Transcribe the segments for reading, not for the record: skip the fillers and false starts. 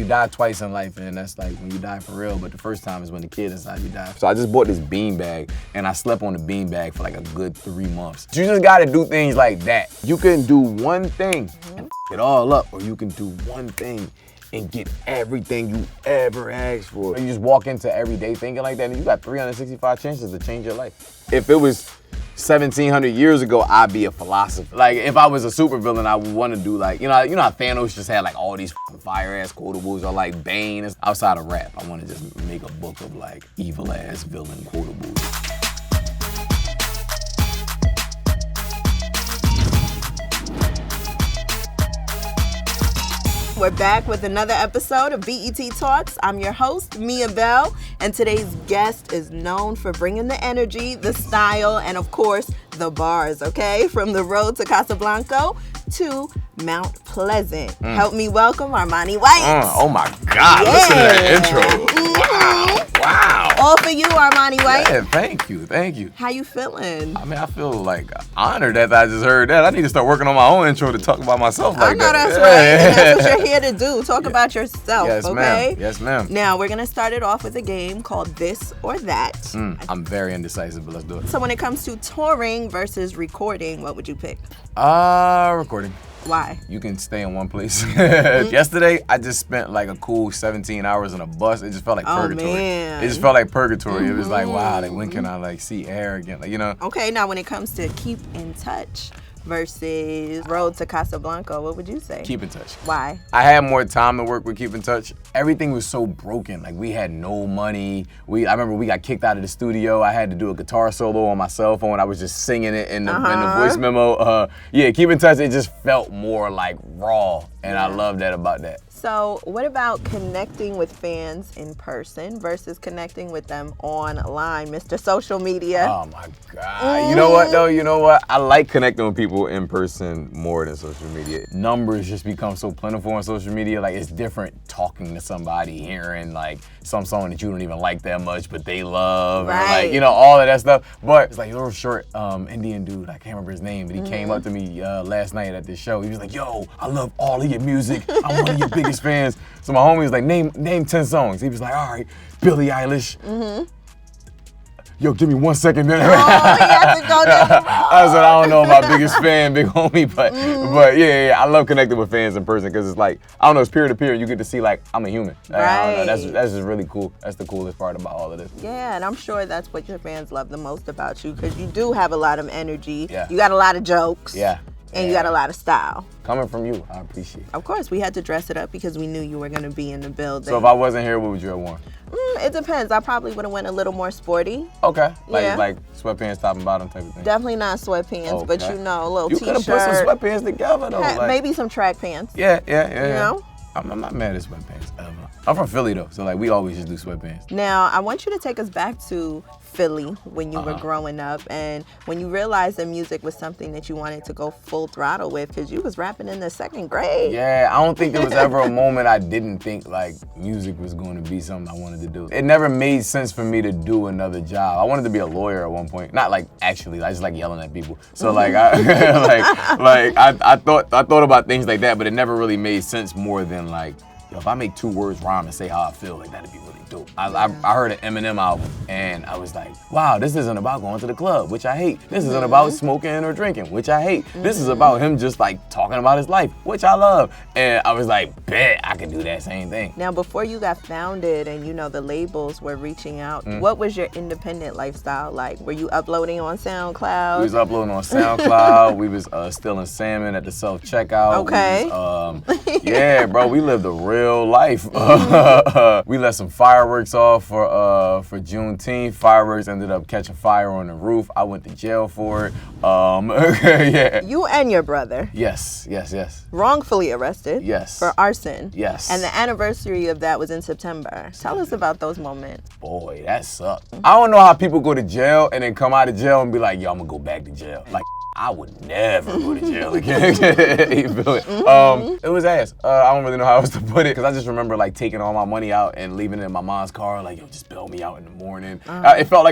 die twice in life, and that's like when you die for real, but the first time is when the kid inside you die. So I just bought this bean bag, and I slept on the bean bag for like a good 3 months. You just gotta do things like that. You can do one thing and f it all up, or you can do one thing and get everything you ever asked for. You just walk into every day thinking like that, and you got 365 chances to change your life. If it was 1700 years ago, I'd be a philosopher. Like, if I was a supervillain, I would want to do like, you know how Thanos just had like all these fire-ass quotables, or like Bane. Outside of rap, I want to just make a book of like evil-ass villain quotables. We're back with another episode of BET Talks. I'm your host, Miabelle, and today's guest is known for bringing the energy, the style, and of course, the bars, okay? From the road to Casablanca to Mount Pleasant. Help me welcome Armani White. Oh my God, listen to that intro. Wow. All for you, Armani White. Yeah, thank you. How you feeling? I mean, I feel like honored that I just heard that. I need to start working on my own intro to talk about myself like that. I know that's right, and that's what you're here to do. Talk about yourself, yes, okay? Ma'am. Yes, ma'am. Now, we're going to start it off with a game called This or That. I'm very indecisive, but let's do it. So when it comes to touring versus recording, what would you pick? Recording. Why? You can stay in one place. Yesterday, I just spent like a cool 17 hours in a bus. It just felt like purgatory. Man. It just felt like purgatory. It was like, wow, like when can I like see air again? Like, you know? Okay, now when it comes to keep in touch versus road to Casablanca, what would you say? Keep in touch. Why? I had more time to work with Keep in Touch. Everything was so broken. Like, we had no money. I remember we got kicked out of the studio. I had to do a guitar solo on my cell phone. I was just singing it in the voice memo. Yeah, Keep in Touch, it just felt more like raw. And I love that about that. So what about connecting with fans in person versus connecting with them online, Mr. Social Media? Oh my God. You know what though? You know what? I like connecting with people in person more than social media. Numbers just become so plentiful on social media. Like, it's different talking to somebody, hearing like some song that you don't even like that much, but they love. Right. And like, you know, all of that stuff. But it's like a little short Indian dude, I can't remember his name, but he came up to me last night at this show. He was like, yo, I love all of your music. I'm one of your biggest fans. So my homie was like, name 10 songs. He was like, all right, Billie Eilish. Yo, give me 1 second, man. Oh, he had to go down the road. I said, I don't know if my biggest fan, big homie, but yeah, I love connecting with fans in person because it's like, I don't know, it's peer to peer. You get to see like I'm a human. Right. I don't know, that's just really cool. That's the coolest part about all of this. Yeah, and I'm sure that's what your fans love the most about you because you do have a lot of energy. Yeah. You got a lot of jokes. Yeah. And you got a lot of style. Coming from you, I appreciate it. Of course, we had to dress it up because we knew you were going to be in the building. So if I wasn't here, what would you have worn? It depends. I probably would have went a little more sporty. Okay. Yeah. Like sweatpants, top and bottom type of thing. Definitely not sweatpants, but Okay. you know, a little You t-shirt. could have put some sweatpants together though. Like, Maybe some track pants. Yeah. You know? I'm not mad at sweatpants ever. I'm from Philly though, so like we always just do sweatpants. Now, I want you to take us back to Philly when you were growing up and when you realized that music was something that you wanted to go full throttle with because you was rapping in the 2nd grade. Yeah, I don't think there was ever a moment I didn't think like music was going to be something I wanted to do. It never made sense for me to do another job. I wanted to be a lawyer at one point. Not like actually, I just like yelling at people. So like I thought about things like that, but it never really made sense more than like, yo, if I make 2 words rhyme and say how I feel, like that'd be really dope. I heard an Eminem album and I was like, wow, this isn't about going to the club, which I hate. This isn't about smoking or drinking, which I hate. This is about him just like talking about his life, which I love. And I was like, bet I can do that same thing. Now, before you got founded and you know the labels were reaching out, what was your independent lifestyle like? Were you uploading on SoundCloud? We was uploading on SoundCloud. We was stealing salmon at the self-checkout. Okay. Yeah, bro, we lived a real life. We let some fireworks off for Juneteenth. Fireworks ended up catching fire on the roof. I went to jail for it. Yeah. You and your brother. Yes. Wrongfully arrested. Yes. For arson. Yes. And the anniversary of that was in September. Tell us about those moments. Boy, that sucked. I don't know how people go to jail and then come out of jail and be like, yo, I'm gonna go back to jail. Like, I would never go to jail again. You feel it? It was ass. I don't really know how else to put it, because I just remember like taking all my money out and leaving it in my mom's car, like, yo, just bail me out in the morning. It felt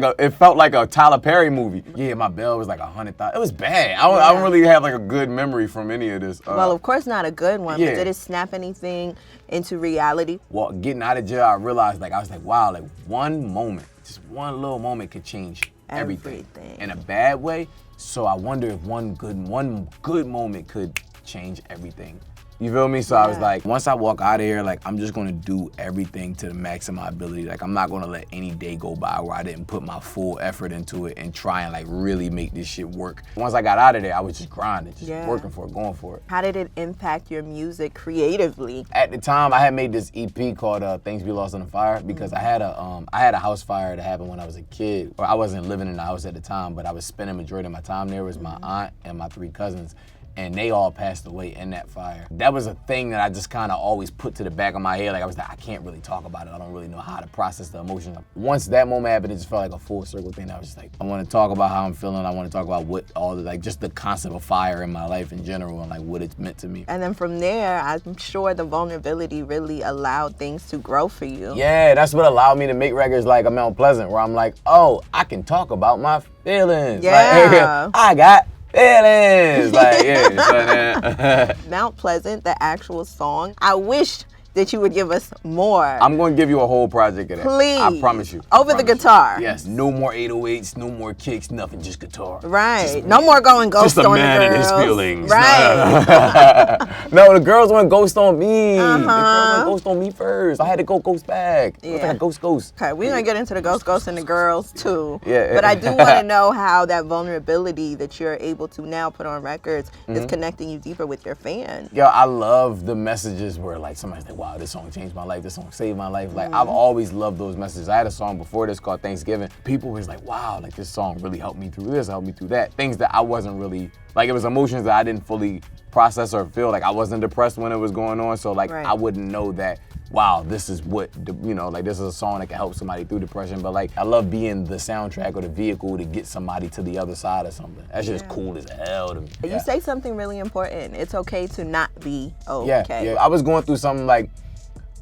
like a Tyler Perry movie. Yeah, my bail was like $100,000. It was bad. I don't really have like a good memory from any of this. Well, of course not a good one, but did it snap anything into reality? Well, getting out of jail, I realized, like, I was like, wow, like one moment, just one little moment could change everything in a bad way. So I wonder if one good moment could change everything. You feel me? So I was like, once I walk out of here, like, I'm just gonna do everything to the max of my ability. Like, I'm not gonna let any day go by where I didn't put my full effort into it and try and like really make this shit work. Once I got out of there, I was just grinding, just working for it, going for it. How did it impact your music creatively? At the time, I had made this EP called Things Be Lost in the Fire, because I had a house fire that happened when I was a kid. Or I wasn't living in the house at the time, but I was spending majority of my time there. It was my aunt and my 3 cousins. And they all passed away in that fire. That was a thing that I just kind of always put to the back of my head. Like, I was like, I can't really talk about it. I don't really know how to process the emotions. Once that moment happened, it just felt like a full circle thing. I was just like, I want to talk about how I'm feeling. I want to talk about what all the, like, just the concept of fire in my life in general and like what it's meant to me. And then from there, I'm sure the vulnerability really allowed things to grow for you. Yeah, that's what allowed me to make records like Mount Pleasant, where I'm like, oh, I can talk about my feelings. Yeah. Like, I got feelings. Like, yeah. Mount Pleasant, the actual song. I wish that you would give us more. I'm going to give you a whole project of that. Please. I promise you. Over the guitar. Yes. No more 808s, no more kicks, nothing, just guitar. Right. No more going ghost on the girls. Just a man and his feelings. Right. No, the girls went ghost on me. The girls went ghost on me first. I had to go ghost back. It was like a ghost. Okay, we're going to get into the ghost and the girls too. Yeah. But I do want to know how that vulnerability that you're able to now put on records is connecting you deeper with your fans. Yo, I love the messages where like somebody's like, wow, this song changed my life, this song saved my life. Like, I've always loved those messages. I had a song before this called Thanksgiving. People was like, wow, like this song really helped me through this, helped me through that. Things that I wasn't really, like, it was emotions that I didn't fully process or feel. Like, I wasn't depressed when it was going on, so like I wouldn't know that, wow, this is what, you know, like this is a song that can help somebody through depression. But like, I love being the soundtrack or the vehicle to get somebody to the other side of something. That's just cool as hell to me. You say something really important. It's okay to not be okay. Yeah. I was going through something like,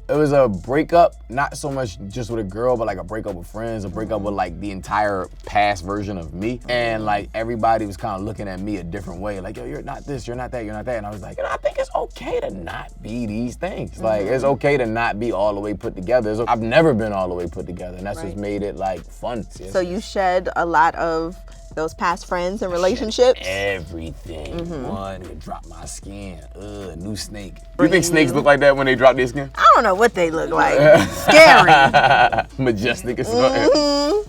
it was a breakup, not so much just with a girl, but like a breakup with friends, a breakup with like the entire past version of me. And like everybody was kind of looking at me a different way. Like, yo, you're not this, you're not that, you're not that. And I was like, you know, I think it's okay to not be these things. Like, it's okay to not be all the way put together. I've never been all the way put together, and that's what's made it like fun. So you shed a lot of those past friends and relationships? Everything. One, it dropped my skin. New snake. You think snakes look like that when they drop their skin? I don't know what they look like. Scary. Majestic as well.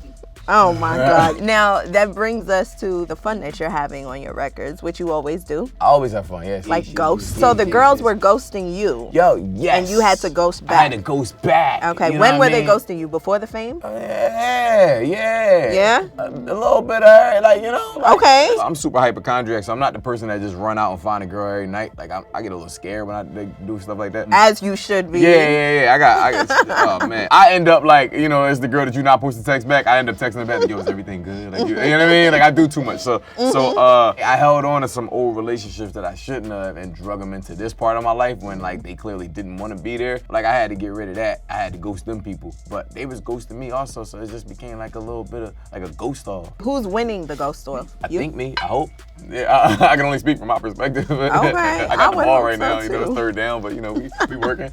Oh my God. Now, that brings us to the fun that you're having on your records, which you always do. I always have fun, yes. Like ghosts. So the girls were ghosting you. Yo, yes. And you had to ghost back. I had to ghost back. Okay, you know when were they ghosting you? Before the fame? Yeah. Yeah? A little bit of her, like, you know. Like, okay. I'm super hypochondriac, so I'm not the person that just run out and find a girl every night. Like, I get a little scared when they do stuff like that. As you should be. Yeah. I got, oh man. I end up like, you know, it's the girl that you're not supposed to text back. I end up texting her back, like, yo, is everything good? Like, you know what I mean? Like, I do too much. So I held on to some old relationships that I shouldn't have and drug them into this part of my life when like they clearly didn't want to be there. Like, I had to get rid of that. I had to ghost them people, but they was ghosting me also. So it just became like a little bit of like a ghost off. Who's winning the ghost off? I think me. I hope. Yeah, I can only speak from my perspective. Okay. I got the ball right now. So you know, it's third down, but you know, we working.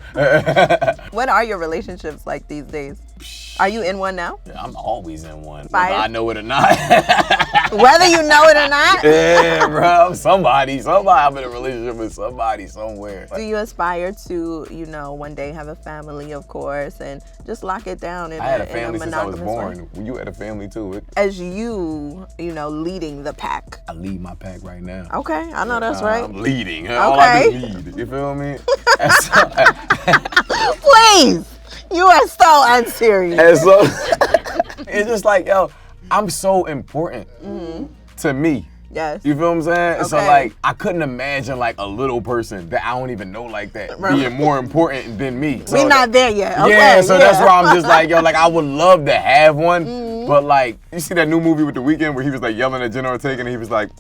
What are your relationships like these days? Are you in one now? Yeah, I'm always in one. Fire? Whether I know it or not. Whether you know it or not? Yeah, bro. Somebody. I'm in a relationship with somebody somewhere. Do you aspire to, you know, one day have a family, of course, and just lock it down in I had a in family since I was monogamous born. You had a family too. As you know, leading the pack. I lead my pack right now. Okay, I know that's right. I'm leading. All I do is lead. You feel me? Please! You are so unserious. And so, it's just like, yo, I'm so important to me. Yes. You feel what I'm saying? Okay. So like, I couldn't imagine like a little person that I don't even know like that being more important than me. So we're not there yet. Okay, yeah, so that's why I'm just like, yo, like I would love to have one, but like, you see that new movie with The Weeknd where he was like yelling at Jenna Ortega and he was like,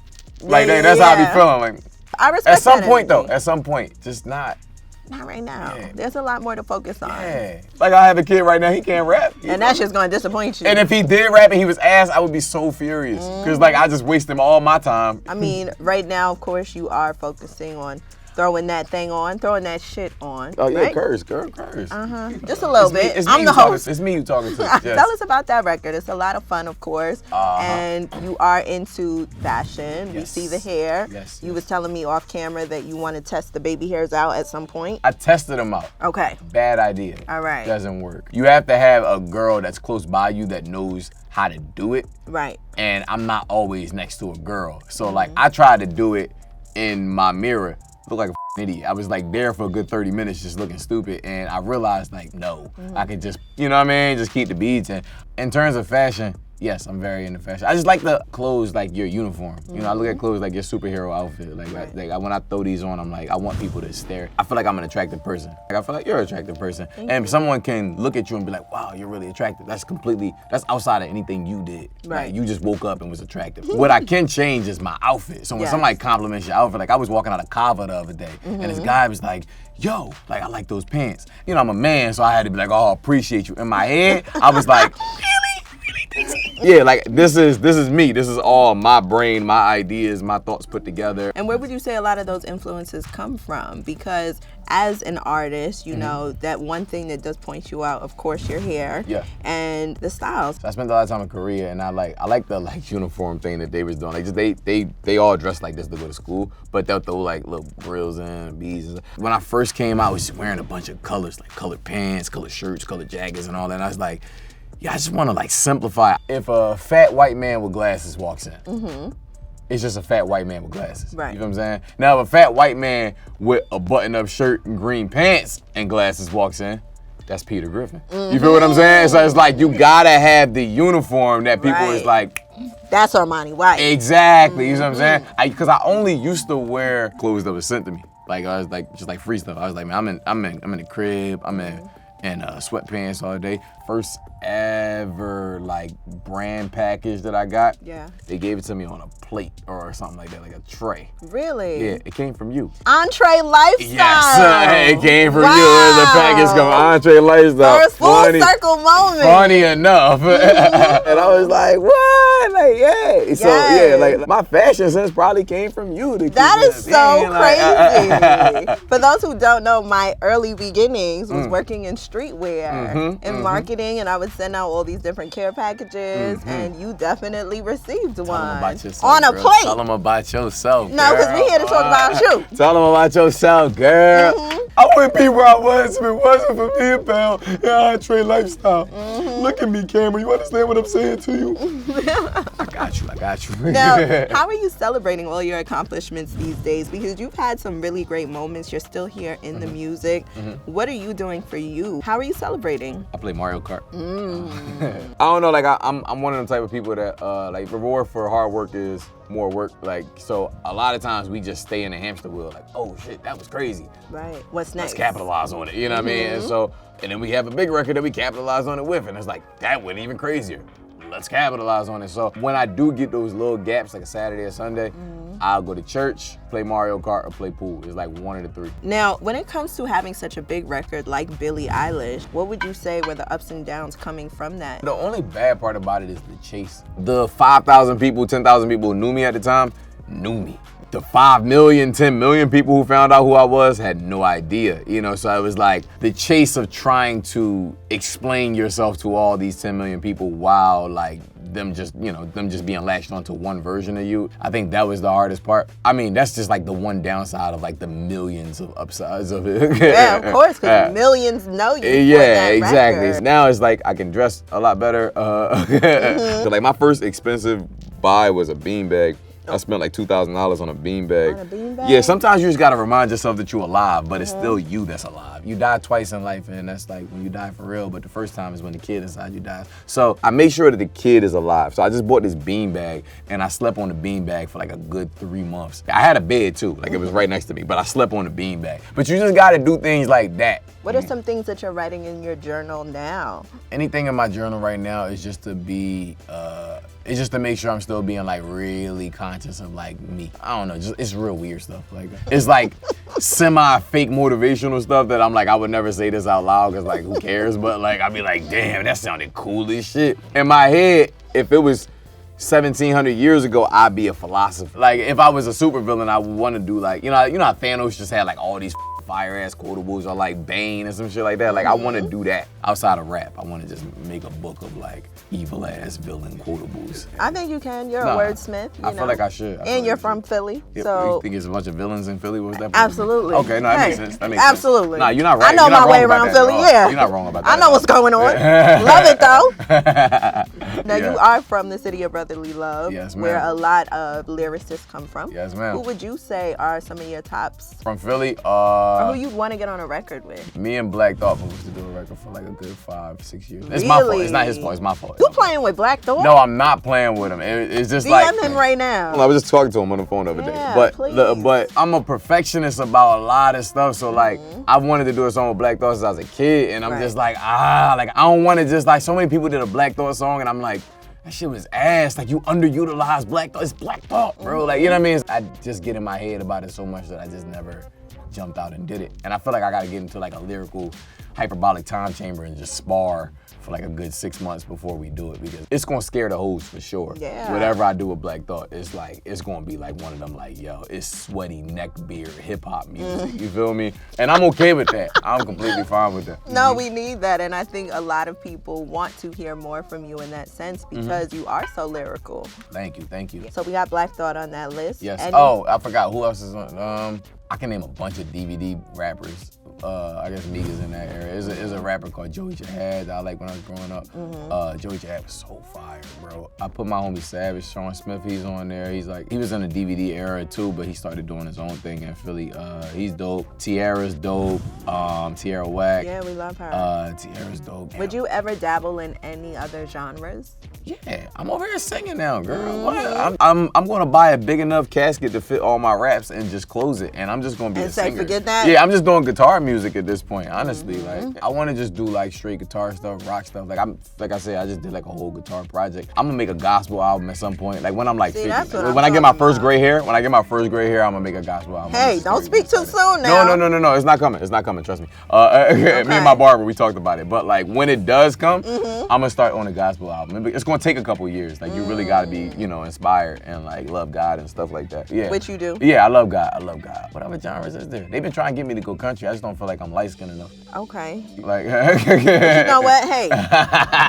Like that's how I be feeling. Like I respect at some that point energy. though, at some point, just not. Not right now. Yeah. There's a lot more to focus on. Yeah. Like I have a kid right now, he can't rap. And that's just gonna disappoint you. And if he did rap and he was ass, I would be so furious. Cause like I just wasted all my time. I mean, right now, of course, you are focusing on throwing that thing on, throwing that shit on. Oh yeah, right? curse, girl, curse. Just a little bit. It's I'm the host. It's me you talking to. Yes. Tell us about that record. It's a lot of fun, of course. And you are into fashion. We Yes. see the hair. Yes, You was telling me off camera that you want to test the baby hairs out at some point. I tested them out. Okay. Bad idea. All right. Doesn't work. You have to have a girl that's close by you that knows how to do it. Right. And I'm not always next to a girl. So like I tried to do it in my mirror. Look like a idiot. I was like there for a good 30 minutes just looking stupid, and I realized like no, I could just, you know what I mean, just keep the beats. And in terms of fashion, yes, I'm very into fashion. I just like the clothes like your uniform. You know, I look at clothes like your superhero outfit. Like, when I throw these on, I'm like, I want people to stare. I feel like I'm an attractive person. Like I feel like you're an attractive person. And if someone can look at you and be like, wow, you're really attractive, that's outside of anything you did. Right. Like, you just woke up and was attractive. What I can change is my outfit. So when Yes. somebody compliments your outfit, like I was walking out of Kava the other day, and this guy was like, yo, like I like those pants. You know, I'm a man, so I had to be like, oh, I appreciate you. In my head, I was like, yeah, like this is me. This is all my brain, my ideas, my thoughts put together. And where would you say a lot of those influences come from? Because as an artist, you know, that one thing that does point you out, of course, your hair and the styles. I spent a lot of time in Korea, and I like the like uniform thing that they was doing. Like just they all dressed like this to go to school, but they'll throw like little grills and beads. And when I first came out, I was wearing a bunch of colors, like colored pants, colored shirts, colored jackets, and all that. And I was like, yeah, I just want to like simplify. If a fat white man with glasses walks in, it's just a fat white man with glasses. Right. You know what I'm saying? Now, if a fat white man with a button-up shirt and green pants and glasses walks in, that's Peter Griffin. You feel what I'm saying? So it's like you gotta have the uniform that people is like, that's Armani White. exactly. You know what I'm saying? Because I only used to wear clothes that was sent to me. Like I was like just like free stuff. I was like, man, I'm in the crib. I'm in sweatpants all day. First ever like brand package that I got. Yeah. They gave it to me on a plate or something like that, like a tray. Really? Yeah, it came from you. Entree lifestyle. Yes, it came from you. Wow. The package come entree lifestyle. First full circle moment. Funny enough. And I was like, what? Like, yeah. So yeah, like my fashion sense probably came from you. That is so crazy. For those who don't know, my early beginnings was working in streetwear and marketing, and I would send out all these different care packages, and you definitely received one on a girl. plate. Tell them about yourself. No, because we're here to talk about you. Tell them about yourself, girl. I wouldn't be where I was if it wasn't for Miabelle and entree lifestyle. Look at me, Cameron. You understand what I'm saying to you? I got you. Now, how are you celebrating all your accomplishments these days? Because you've had some really great moments. You're still here in the music. What are you doing for you? How are you celebrating? I play Mario Kart. I don't know, like I'm one of the type of people that like reward for hard work is more work. Like, so a lot of times we just stay in the hamster wheel. Like, oh shit, that was crazy. Right. What's next? Let's capitalize on it. You know what I mean? And then we have a big record that we capitalize on it with, and it's like that went even crazier. Let's capitalize on it. So when I do get those little gaps, like a Saturday or Sunday, I'll go to church, play Mario Kart, or play pool. It's like one of the three. Now, when it comes to having such a big record like Billie Eilish, what would you say were the ups and downs coming from that? The only bad part about it is the chase. The 5,000 people, 10,000 people who knew me at the time, knew me. The 5 million, 10 million people who found out who I was had no idea, you know? So it was like the chase of trying to explain yourself to all these 10 million people while like them just being latched onto one version of you. I think that was the hardest part. I mean, that's just like the one downside of like the millions of upsides of it. Yeah, of course, because millions know you. Yeah, exactly. Record. Now it's like I can dress a lot better. So like my first expensive buy was a beanbag. I spent like $2,000 on a beanbag. On a beanbag? Yeah, sometimes you just gotta remind yourself that you're alive, but it's still you that's alive. You die twice in life, and that's like when you die for real, but the first time is when the kid inside you dies. So I make sure that the kid is alive. So I just bought this beanbag, and I slept on the beanbag for like a good 3 months. I had a bed too, like it was right next to me, but I slept on the beanbag. But you just gotta do things like that. What are some things that you're writing in your journal now? Anything in my journal right now is just to be It's just to make sure I'm still being like really conscious of like me. I don't know, just it's real weird stuff. Like it's like semi-fake motivational stuff that I'm like, I would never say this out loud because like who cares? But like I'd be like, damn, that sounded cool as shit. In my head, if it was 1700 years ago, I'd be a philosopher. Like if I was a supervillain, I would want to do like, you know how Thanos just had like all these fire ass quotables or like Bane and some shit like that. Like I want to do that outside of rap. I want to just make a book of like evil ass villain quotables. I think you can. You're a wordsmith. I feel like I should. And you're from Philly, Yeah, so you think there's a bunch of villains in Philly? What was that? absolutely. Okay, no, that makes sense. That makes absolutely. sense. Nah, you're not right. I know You're not my way wrong about around that Philly. at all. Yeah, You're not wrong about that. I know what's going on. Love it though. Now Yeah. you are from the city of brotherly love, Yes, ma'am. where a lot of lyricists come from. Yes, ma'am. Who would you say are some of your tops? From Philly, Or who you'd want to get on a record with? me and Black Thought was to do a record for like a good 5-6 years. It's my fault. It's not his fault. It's my fault. You playing with Black Thought? No, I'm not playing with him. It's just DM like him right now. I was just talking to him on the phone the other day. Yeah, please. But I'm a perfectionist about a lot of stuff. So like I wanted to do a song with Black Thought since I was a kid, and I'm just like like I don't want to just like so many people did a Black Thought song, and I'm like. That shit was ass. Like you underutilized Black Thought. It's Black Thought, bro. Like you know what I mean? I just get in my head about it so much that I just never jumped out and did it. And I feel like I gotta get into like a lyrical, hyperbolic time chamber and just spar for like a good 6 months before we do it because it's gonna scare the hoes for sure. Yeah. Whatever I do with Black Thought, it's gonna be like one of them like, yo, it's sweaty neck beard hip hop music. You feel me? And I'm okay with that. I'm completely fine with that. No, we need that, and I think a lot of people want to hear more from you in that sense because you are so lyrical. Thank you. So we got Black Thought on that list. Yes. And Oh, I forgot who else is on. I can name a bunch of DVD rappers. I guess Meek is in that area. There's a rapper called Joey Jihad that I like when I was growing up. Joey Jihad was so fire, bro. I put my homie Savage, Sean Smith, he's on there. He was in the DVD era too, but he started doing his own thing in Philly. He's dope. Tiara's dope. Tiara Whack. Yeah, we love her. Tiara's dope. Would you ever dabble in any other genres? Yeah, I'm over here singing now, girl. What? I'm gonna buy a big enough casket to fit all my raps and just close it, and I'm just gonna be a singer. Forget that? Yeah, I'm just doing guitar music at this point, honestly. Like, I want to just do like straight guitar stuff, rock stuff. Like I said, I just did like a whole guitar project. I'm gonna make a gospel album at some point. Like when I'm like 50. When I get my first gray hair, I'm gonna make a gospel album. Hey, don't speak too soon now. No, it's not coming. It's not coming. Trust me. Me and my barber, we talked about it. But like when it does come, I'm gonna start on a gospel album. It's gonna take a couple years. Like you really gotta be, inspired and like love God and stuff like that. Yeah. Which you do. Yeah, I love God. What other genres is there? They've been trying to get me to go country. I just don't feel like I'm light-skinned enough. Okay. Like, you know what? Hey,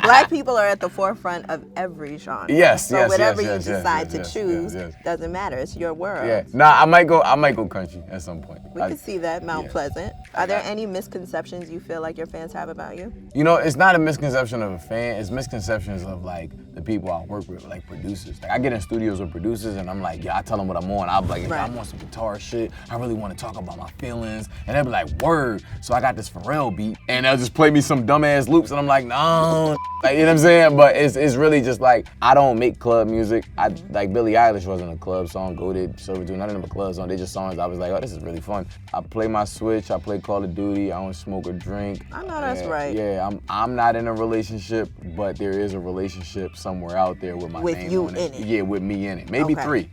Black people are at the forefront of every genre. Yes. So whatever you decide to choose doesn't matter. It's your world. Yeah. Nah, I might go country at some point. We can see that, Mount Pleasant. Are there any misconceptions you feel like your fans have about you? It's not a misconception of a fan. It's misconceptions of like the people I work with, like producers. Like I get in studios with producers and I'm like, I tell them what I'm on. I'll be like, I'm on some guitar shit. I really want to talk about my feelings. And they'll be like, word. So I got this Pharrell beat. And they'll just play me some dumbass loops and I'm like, no. Like, you know what I'm saying? But it's really just like, I don't make club music. Like Billie Eilish wasn't a club song. Goated, Servitude, none of them are club songs. They just songs I was like, oh, this is really fun. I play my Switch. I play Call of Duty. I don't smoke or drink. I know that's right. Yeah, I'm not in a relationship, but there is a relationship somewhere out there with my name you on in it. Yeah, with me in it. Maybe three.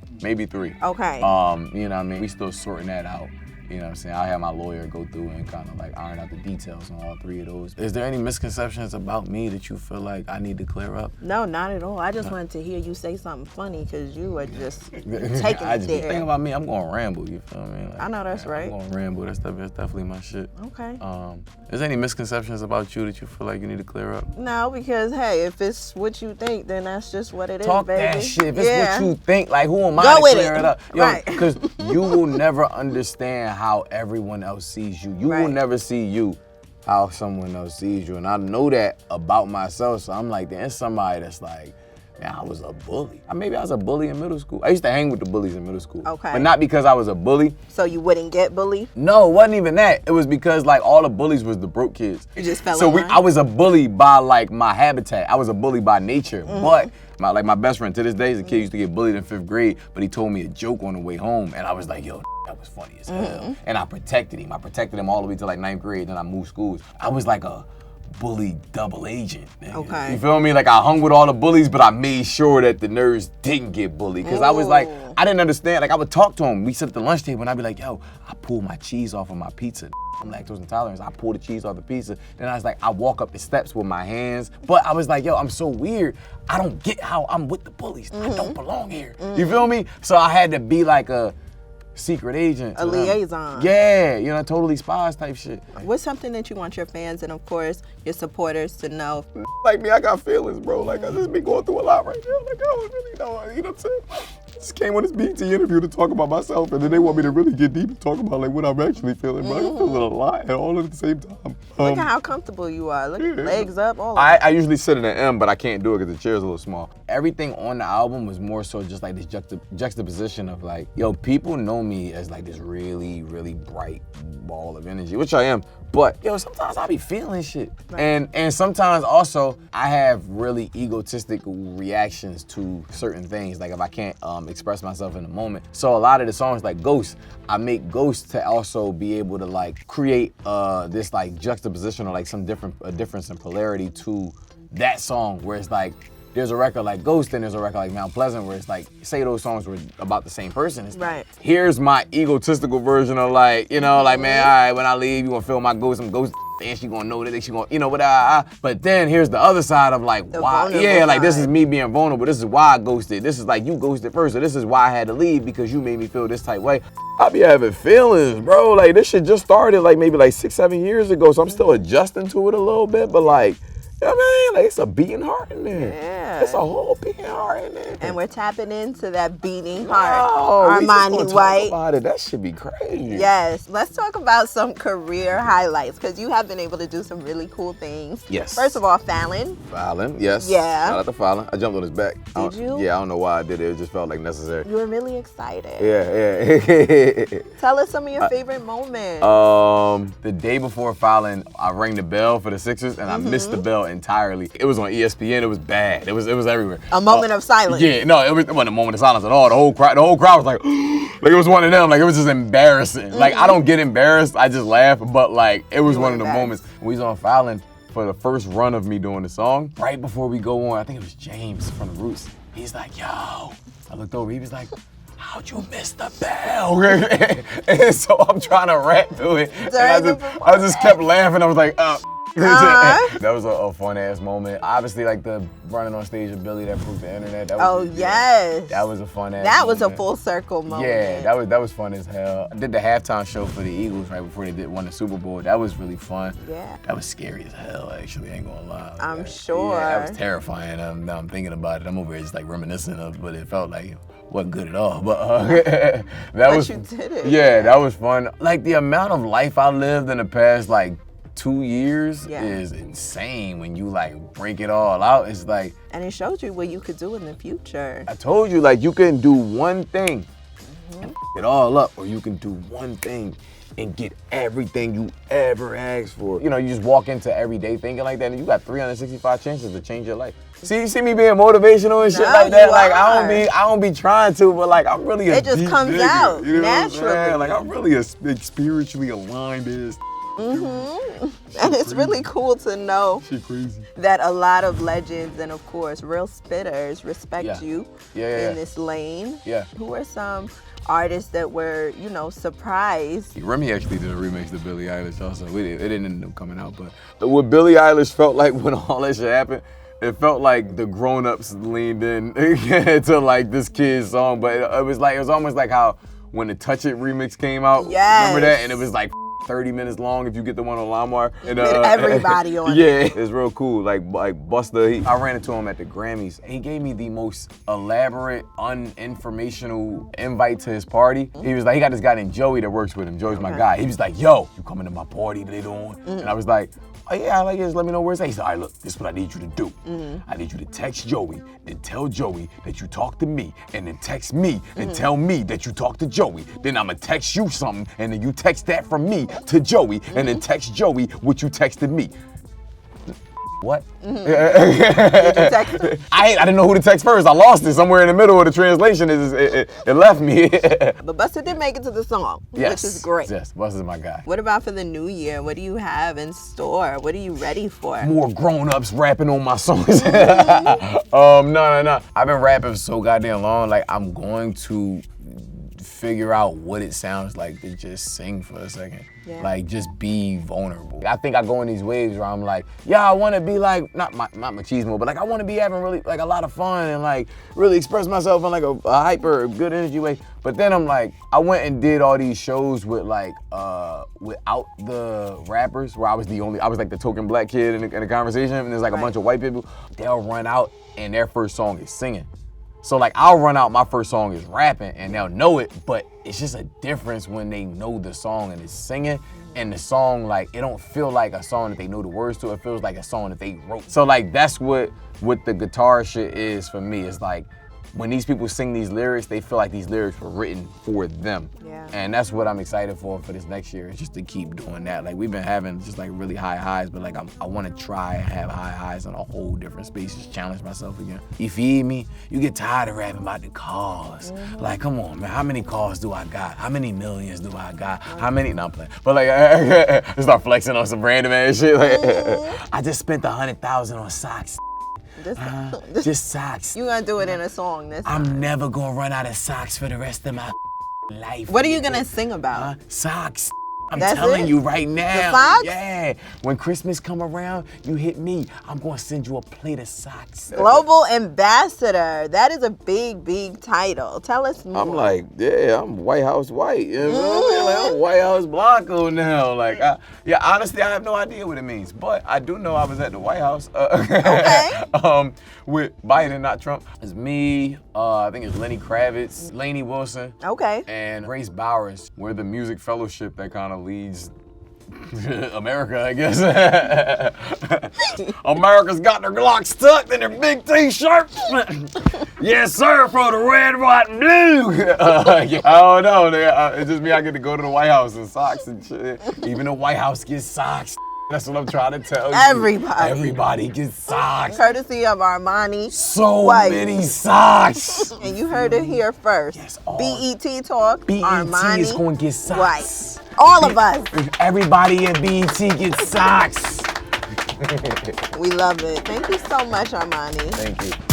Okay. You know what I mean? We still sorting that out. You know what I'm saying? I'll have my lawyer go through and kind of like iron out the details on all three of those. Is there any misconceptions about me that you feel like I need to clear up? No, not at all. I just wanted to hear you say something funny because you are just taking it The there. thing about me, I'm going to ramble, you feel me? Like, I know that's right. I'm going to ramble. That's definitely my shit. Okay. Is there any misconceptions about you that you feel like you need to clear up? No, because hey, if it's what you think, then that's just what it is, Talk baby. that shit. If it's what you think, like who am I Go to with clear it. it up? Yo, Right. because you will never understand how everyone else sees you. You will never see you how someone else sees you. And I know that about myself. So I'm like, there's somebody that's like, man, I was a bully. Maybe I was a bully in middle school. I used to hang with the bullies in middle school. Okay. But not because I was a bully. So you wouldn't get bullied? No, it wasn't even that. It was because like all the bullies was the broke kids. You just fell So in line? I was a bully by like my habitat. I was a bully by nature. But my best friend to this day is a kid used to get bullied in 5th grade, but he told me a joke on the way home and I was like, yo, that was funny as hell. And I protected him. I protected him all the way to like 9th grade, then I moved schools. I was like a bully double agent. Nigga. Okay. You feel me? Like I hung with all the bullies, but I made sure that the nerds didn't get bullied. Cause I was like, I didn't understand. Like I would talk to him. We sit at the lunch table and I'd be like, yo, I pulled my cheese off of my pizza. I'm lactose intolerant. I pull the cheese off the pizza. Then I was like, I walk up the steps with my hands. But I was like, yo, I'm so weird. I don't get how I'm with the bullies. I don't belong here. You feel me? So I had to be like a secret agent. A liaison. Yeah, you know, totally spies type shit. What's something that you want your fans and, of course, your supporters to know? Like me, I got feelings, bro. Like I just been going through a lot right now. Like I don't really know, you know what I'm saying? I just came on this BT interview to talk about myself, and then they want me to really get deep and talk about like what I'm actually feeling. But I'm feeling a lot all at the same time. Look at how comfortable you are. Look at legs up, all I usually sit in an M, but I can't do it because the chair's a little small. Everything on the album was more so just like this juxtaposition of like, yo, people know me as like this really, really bright ball of energy, which I am. But yo, sometimes I be feeling shit. Right. And sometimes also I have really egotistic reactions to certain things. Like if I can't express myself in the moment. So a lot of the songs like Ghost, I make Ghost to also be able to like create this like juxtaposition or like some difference in polarity to that song where it's like, there's a record like Ghost and there's a record like Mount Pleasant where it's like, say those songs were about the same person. It's right. Here's my egotistical version of like, you know, like, man, all right, when I leave, you gonna feel my ghost, some ghost, and she gonna know that she gonna, you know, but then here's the other side of like, why, yeah, like this is me being vulnerable. This is why I ghosted. This is like, you ghosted first, so this is why I had to leave because you made me feel this type way. I be having feelings, bro. Like this shit just started like maybe like 6-7 years ago, so I'm still adjusting to it a little bit, but like, you know what I mean? Like it's a beating heart in there. Yeah. It's a whole beating heart in there. And we're tapping into that beating heart. Armani White. About it. That should be crazy. Yes. Let's talk about some career highlights because you have been able to do some really cool things. Yes. First of all, Fallon. Fallon, yes. Yeah. Shout out to Fallon. I jumped on his back. Did you? Yeah, I don't know why I did it. It just felt like necessary. You were really excited. Yeah. Tell us some of your favorite moments. The day before Fallon, I rang the bell for the Sixers and I missed the bell entirely. It was on ESPN. It was bad. It was everywhere. A moment of silence. Yeah, no, it wasn't a moment of silence at all. The whole crowd was like, like it was one of them. Like it was just embarrassing. Like I don't get embarrassed. I just laugh. But like it was one of the moments. We was on Fallon for the first run of me doing the song. Right before we go on, I think it was James from the Roots. He's like, yo. I looked over. He was like, how'd you miss the bell? And so I'm trying to rap to it. And I just kept laughing. I was like, That was a fun ass moment. Obviously, like the running on stage with Billy that proved the internet. That was, yes. That was a fun ass. That was a full circle moment. Yeah, that was fun as hell. I did the halftime show for the Eagles right before they won the Super Bowl. That was really fun. Yeah. That was scary as hell. Actually, I ain't gonna lie. I'm sure. Yeah, that was terrifying. Now I'm thinking about it. I'm over here just like reminiscing of, but it felt like. Wasn't good at all, but you did it. Yeah, that was fun. Like the amount of life I lived in the past like 2 years is insane when you like break it all out. It's like, and it showed you what you could do in the future. I told you, like you can do one thing and f it all up, or you can do one thing and get everything you ever asked for. You know, you just walk into every day thinking like that, and you got 365 chances to change your life. See, you see me being motivational and shit like that. Like I don't be trying to, but like I'm really it just comes out you know naturally. Like I'm really a spiritually aligned ass. And it's really cool to know that a lot of legends and of course real spitters respect you in this lane. Yeah. Who are some artists that were, you know, surprised? Remy actually did a remix of Billie Eilish also. It didn't end up coming out, but what Billie Eilish felt like when all that shit happened, it felt like the grown-ups leaned in to like this kid's song, but it was almost like how when the Touch It remix came out. Yes. Remember that? And it was like 30 minutes long if you get the one on LimeWire. And with everybody on it. Yeah, it's real cool. Like Busta, I ran into him at the Grammys. He gave me the most elaborate, uninformational invite to his party. He was like, he got this guy named Joey that works with him. Joey's my guy. He was like, yo, you coming to my party later on? And I was like, oh yeah, I like it. Just let me know where it's at. He said, all right, look, this is what I need you to do. I need you to text Joey and tell Joey that you talked to me, and then text me and tell me that you talked to Joey. Then I'ma text you something, and then you text that from me to Joey, and then text Joey what you texted me. what? Did you text him? I didn't know who to text first. I lost it somewhere in the middle of the translation. It left me. But Busta did make it to the song, Yes. which is great. Yes, Busta's my guy. What about for the new year? What do you have in store? What are you ready for? More grown-ups rapping on my songs. No. I've been rapping for so goddamn long. Like, I'm going to figure out what it sounds like to just sing for a second. Yeah. Like, just be vulnerable. I think I go in these waves where I'm like, yeah, I want to be like, not machismo, but like I want to be having really like a lot of fun and like really express myself in like a hyper good energy way. But then I'm like, I went and did all these shows with like without the rappers, where I was like the token black kid in the conversation, and there's like a bunch of white people. They'll run out and their first song is singing. So like I'll run out, my first song is rapping and they'll know it, but it's just a difference when they know the song and it's singing, and the song, like, it don't feel like a song that they know the words to, it feels like a song that they wrote. So like that's what the guitar shit is for me. It's like when these people sing these lyrics, they feel like these lyrics were written for them. Yeah. And that's what I'm excited for this next year, is just to keep doing that. Like, we've been having just like really high highs, but like I want to try and have high highs on a whole different space, just challenge myself again. You feel me? You get tired of rapping about the cars. Like, come on, man, how many cars do I got? How many millions do I got? How many, no, I'm playing. But like, start flexing on some random ass shit. Like, I just spent 100,000 on socks. Just socks. You gonna do it in a song this time. I'm never gonna run out of socks for the rest of my life. What are you gonna sing about? Socks. I'm That's telling it? you right now. The socks? Yeah. When Christmas come around, you hit me. I'm gonna send you a plate of socks. Global Ambassador. That is a big, big title. Tell us more. I'm like, yeah, I'm White House white. You know what I mean? Like, I'm White House Blanco now. Like, honestly, I have no idea what it means. But I do know I was at the White House. Okay. With Biden, not Trump. It's me, I think it's Lenny Kravitz, Lainey Wilson, Okay. and Grace Bowers. We're the music fellowship that kind of leads America, I guess. America's got their Glocks tucked in their big t-shirts. Yes, sir, for the red, white, and blue. Yeah, I don't know. It's just me. I get to go to the White House in socks and shit. Even the White House gets socks. That's what I'm trying to tell you. Everybody gets socks. Courtesy of Armani So White. many socks. And you heard it here first. Yes, BET Talk, BET Armani is going to get socks. White. All of us. Everybody in BET gets socks. We love it. Thank you so much, Armani. Thank you.